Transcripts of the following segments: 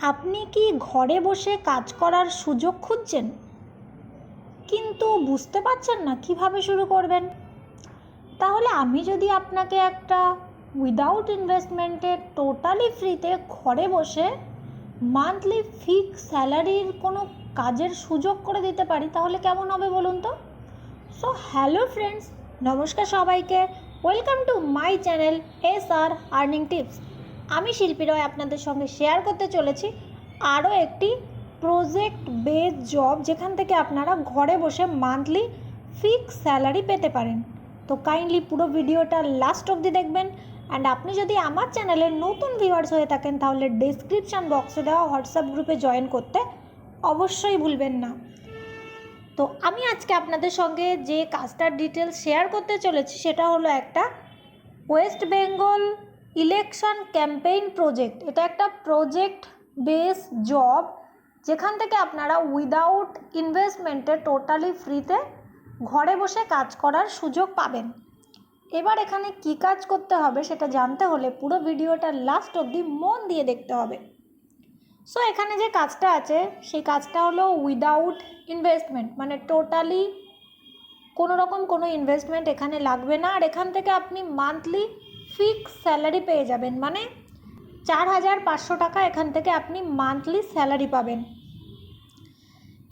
আপনি কি ঘরে বসে কাজ করার সুযোগ খুঁজছেন, কিন্তু বুঝতে পারছেন না কিভাবে শুরু করবেন? তাহলে আমি যদি আপনাকে একটা উইদাউট ইনভেস্টমেন্টে টোটালি ফ্রিতে ঘরে বসে মান্থলি ফিক্স স্যালারির কোনো কাজের সুযোগ করে দিতে পারি, তাহলে কেমন হবে বলুন তো? সো হ্যালো ফ্রেন্ডস, নমস্কার সবাইকে। Welcome to my channel SR earning tips. আমি শিল্পী রয় আপনাদের সঙ্গে শেয়ার করতে চলেছি আরও একটি প্রজেক্ট বেস জব, যেখান থেকে আপনারা ঘরে বসে মান্থলি ফিক্স স্যালারি পেতে পারেন। তো কাইন্ডলি পুরো ভিডিওটা লাস্ট অবধি দেখবেন। অ্যান্ড আপনি যদি আমার চ্যানেলের নতুন ভিউয়ার্স হয়ে থাকেন, তাহলে ডেসক্রিপশান বক্সে দেওয়া হোয়াটসঅ্যাপ গ্রুপে জয়েন করতে অবশ্যই ভুলবেন না। তো আমি আজকে আপনাদের সঙ্গে যে কাজটার ডিটেলস শেয়ার করতে চলেছি সেটা হলো একটা West Bengal election campaign project. এটা একটা প্রজেক্ট বেস জব, যেখান থেকে আপনারা উইদাউট ইনভেস্টমেন্টে টোটালি ফ্রিতে ঘরে বসে কাজ করার সুযোগ পাবেন। এবার এখানে কি কাজ করতে হবে সেটা জানতে হলে পুরো ভিডিওটা লাস্ট অবধি মন দিয়ে দেখতে হবে। সো এখানে যে কাজটা আছে সেই কাজটা হলো উইদাউট ইনভেস্টমেন্ট, মানে টোটালি কোনো ইনভেস্টমেন্ট এখানে লাগবে না। আর এখান থেকে আপনি মান্থলি ফিক্স স্যালারি পেয়ে যাবেন, মানে 4,500 টাকা এখান থেকে আপনি মান্থলি স্যালারি পাবেন।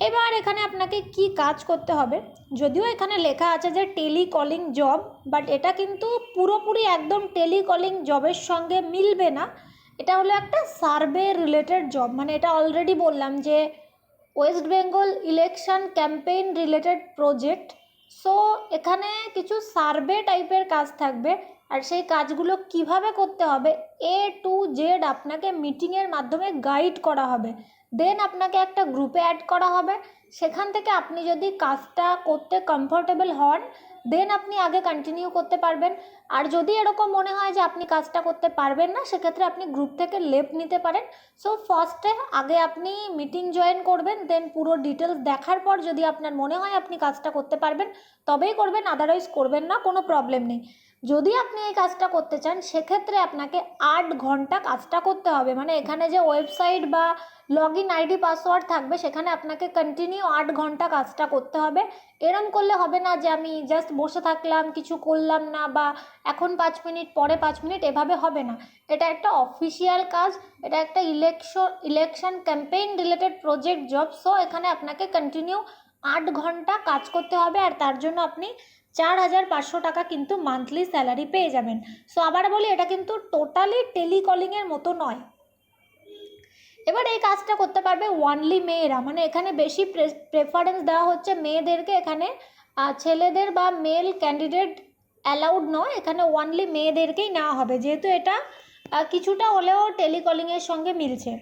এবার এখানে আপনাকে কি কাজ করতে হবে, যদিও এখানে লেখা আছে যে টেলিকলিং জব, বাট এটা কিন্তু পুরোপুরি একদম টেলিকলিং জবের সঙ্গে মিলবে না। এটা হলো একটা সার্ভে রিলেটেড জব, মানে এটা অলরেডি বললাম যে West Bengal election campaign related project. So এখানে কিছু সার্ভে টাইপের কাজ থাকবে, আর সেই কাজগুলো কিভাবে করতে হবে A to Z আপনাকে মিটিংয়ের মাধ্যমে গাইড করা হবে। দেন আপনাকে একটা গ্রুপে অ্যাড করা হবে। সেখান থেকে আপনি যদি কাজটা করতে কমফোর্টেবল হন, দেন আপনি আগে কন্টিনিউ করতে পারবেন। আর যদি এরকম মনে হয় যে আপনি কাজটা করতে পারবেন না, সেক্ষেত্রে আপনি গ্রুপ থেকে লেফট নিতে পারেন। সো ফার্স্টে আগে আপনি মিটিং জয়েন করবেন, দেন পুরো ডিটেলস দেখার পর যদি আপনার মনে হয় আপনি কাজটা করতে পারবেন তবেই করবেন, আদারওয়াইজ করবেন না, কোনো প্রবলেম নেই। যদি আপনি এই কাজটা করতে চান সেক্ষেত্রে আপনাকে 8 ঘন্টা কাজটা করতে হবে, মানে এখানে যে ওয়েবসাইট বা লগ ইন আইডি পাসওয়ার্ড থাকবে সেখানে আপনাকে কন্টিনিউ 8 ঘন্টা কাজটা করতে হবে। এরম করলে হবে না যে আমি জাস্ট বসে থাকলাম, কিছু করলাম না, বা এখন 5 মিনিট পরে 5 মিনিট, এভাবে হবে না। এটা একটা অফিসিয়াল কাজ, এটা একটা election campaign related project job. So এখানে আপনাকে কন্টিনিউ 8 ঘন্টা কাজ করতে হবে, আর তার জন্য আপনি 4,500 টাকা কিন্তু মান্থলি স্যালারি পেয়ে যাবেন। সো আবার বলি, এটা কিন্তু টোটালি টেলিকলিংয়ের মতো নয়। এবার এই কাজটা করতে পারবে ওনলি মেয়েরা, মানে এখানে বেশি প্রেফারেন্স দেওয়া হচ্ছে মেয়েদেরকে। এখানে ছেলেদের বা মেল ক্যান্ডিডেট অ্যালাউড নয়, এখানে ওনলি মেয়েদেরকেই নেওয়া হবে, যেহেতু এটা কিছুটা হলেও টেলিকলিংয়ের সঙ্গে মিলছে।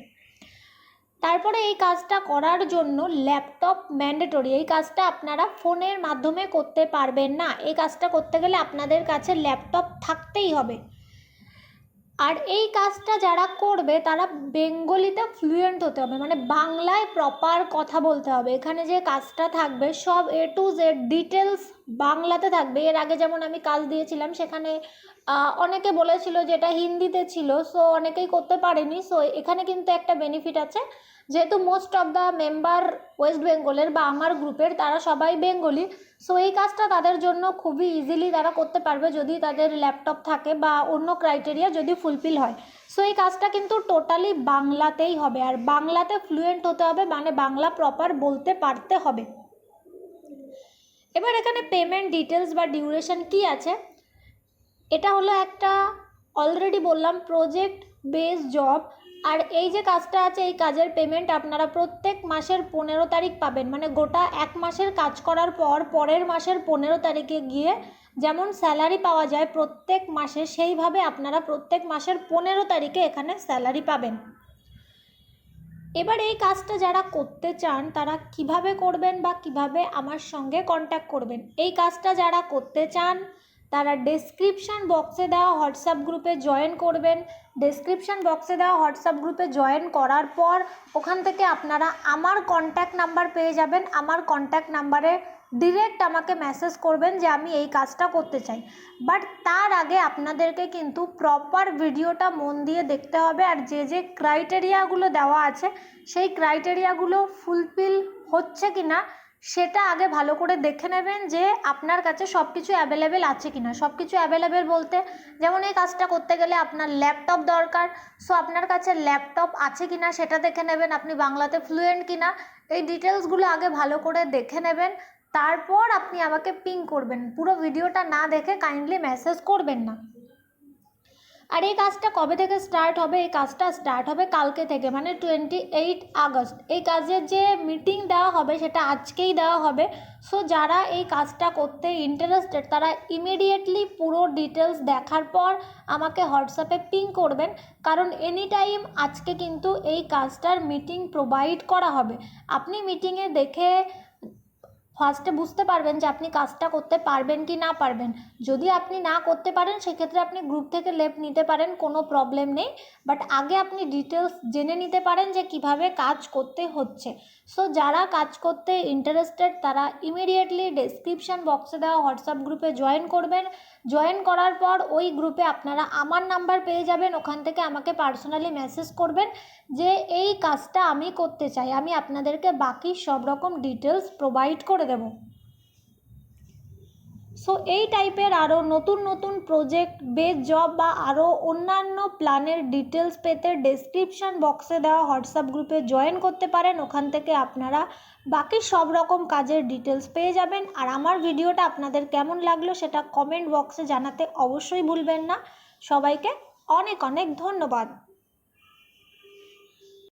তারপরে এই কাজটা করার জন্য ল্যাপটপ ম্যান্ডেটরি। এই কাজটা আপনারা ফোনের মাধ্যমে করতে পারবেন না, এই কাজটা করতে গেলে আপনাদের কাছে ল্যাপটপ থাকতেই হবে। আর এই কাজটা যারা করবে তারা বেঙ্গলিতে ফ্লুয়েন্ট হতে হবে, মানে বাংলায় প্রপার কথা বলতে হবে। এখানে যে কাজটা থাকবে সব A to Z ডিটেলস বাংলাতে থাকবে। এর আগে যেমন আমি কাজ দিয়েছিলাম সেখানে অনেকে বলেছিল যে এটা হিন্দিতে ছিল, সো অনেকেই করতে পারেনি। সো এখানে কিন্তু একটা বেনিফিট আছে, যেহেতু most of the member West বেঙ্গলের বা আমার গ্রুপের তারা সবাই বেঙ্গলি। সো এই কাজটা তাদের জন্য খুবই ইজিলি তারা করতে পারবে যদি তাদের ল্যাপটপ থাকে বা অন্য ক্রাইটেরিয়া যদি ফুলফিল হয়। সো এই কাজটা কিন্তু টোটালি বাংলাতেই হবে, আর বাংলাতে ফ্লুয়েন্ট হতে হবে, মানে বাংলা প্রপার বলতে পারতে হবে। এবার এখানে পেমেন্ট ডিটেলস বা ডিউরেশন কি আছে, এটা হলো একটা অলরেডি বললাম প্রজেক্ট বেস জব। আর এই যে কাজটা আছে এই কাজের পেমেন্ট আপনারা প্রত্যেক মাসের 15 তারিখ পাবেন, মানে গোটা 1 মাসের কাজ করার পর পরের মাসের 15 তারিখে গিয়ে যেমন স্যালারি পাওয়া যায় প্রত্যেক মাসে, সেইভাবে আপনারা প্রত্যেক মাসের 15 তারিখে এখানে স্যালারি পাবেন। এবার এই কাজটা যারা করতে চান তারা কিভাবে করবেন বা কিভাবে আমার সঙ্গে কন্ট্যাক্ট করবেন। এই কাজটা যারা করতে চান তারা ডেসক্রিপশান বক্সে দেওয়া হোয়াটসঅ্যাপ গ্রুপে জয়েন করবেন। ডেসক্রিপশান বক্সে দেওয়া হোয়াটসঅ্যাপ গ্রুপে জয়েন করার পর ওখান থেকে আপনারা আমার কন্ট্যাক্ট নাম্বার পেয়ে যাবেন। আমার কন্ট্যাক্ট নাম্বারে ডিরেক্ট আমাকে মেসেজ করবেন যে আমি এই কাজটা করতে চাই। বাট তার আগে আপনাদেরকে কিন্তু প্রপার ভিডিওটা মন দিয়ে দেখতে হবে, আর যে যে ক্রাইটেরিয়াগুলো দেওয়া আছে সেই ক্রাইটেরিয়াগুলো ফুলফিল হচ্ছে কি না সেটা আগে ভালো করে দেখে নেবেন, যে আপনার কাছে সব কিছু অ্যাভেলেবেল আছে কি না। সব কিছু অ্যাভেলেবেল বলতে যেমন এই কাজটা করতে গেলে আপনার ল্যাপটপ দরকার, সো আপনার কাছে ল্যাপটপ আছে কি না সেটা দেখে নেবেন, আপনি বাংলাতে ফ্লুয়েন্ট কি না, এই ডিটেলসগুলো আগে ভালো করে দেখে নেবেন, তারপর আপনি আমাকে পিং করবেন। পুরো ভিডিওটা না দেখে কাইন্ডলি মেসেজ করবেন না। আর এই কাজটা কবে থেকে স্টার্ট হবে? এই কাজটা স্টার্ট হবে কালকে থেকে, মানে 28 আগস্ট। এই কাজের যে মিটিং দেওয়া হবে সেটা আজকেই দেওয়া হবে। সো যারা এই কাজটা করতে ইন্টারেস্টেড তারা ইমিডিয়েটলি পুরো ডিটেলস দেখার পর আমাকে হোয়াটসঅ্যাপে পিং করবেন, কারণ এনি টাইম আজকে কিন্তু এই কাজটার মিটিং প্রোভাইড করা হবে। আপনি মিটিংয়ে দেখে ফার্স্টে বুঝতে পারবেন যে আপনি কাজটা করতে পারবেন কি না পারবেন। যদি আপনি না করতে পারেন সেক্ষেত্রে আপনি গ্রুপ থেকে লেফট নিতে পারেন, কোনো প্রবলেম নেই। বাট আগে আপনি ডিটেলস জেনে নিতে পারেন যে কিভাবে কাজ করতে হচ্ছে। সো যারা কাজ করতে ইন্টারেস্টেড তারা ইমিডিয়েটলি ডেসক্রিপশান বক্সে দেওয়া হোয়াটসঅ্যাপ গ্রুপে জয়েন করবেন। জয়েন করার পর ওই গ্রুপে আপনারা আমার নাম্বার পেয়ে যাবেন, ওখান থেকে আমাকে পার্সোনালি মেসেজ করবেন যে এই কাজটা আমি করতে চাই, আমি আপনাদেরকে বাকি সব রকম ডিটেলস প্রোভাইড করে দেব। সো এই টাইপের আরও নতুন নতুন প্রজেক্ট বেস জব বা আরও অন্যান্য প্ল্যানের ডিটেলস পেতে ডেসক্রিপশান বক্সে দেওয়া হোয়াটসঅ্যাপ গ্রুপে জয়েন করতে পারেন, ওখান থেকে আপনারা বাকি সব রকম কাজের ডিটেলস পেয়ে যাবেন। আর আমার ভিডিওটা আপনাদের কেমন লাগলো সেটা কমেন্ট বক্সে জানাতে অবশ্যই ভুলবেন না। সবাইকে অনেক অনেক ধন্যবাদ।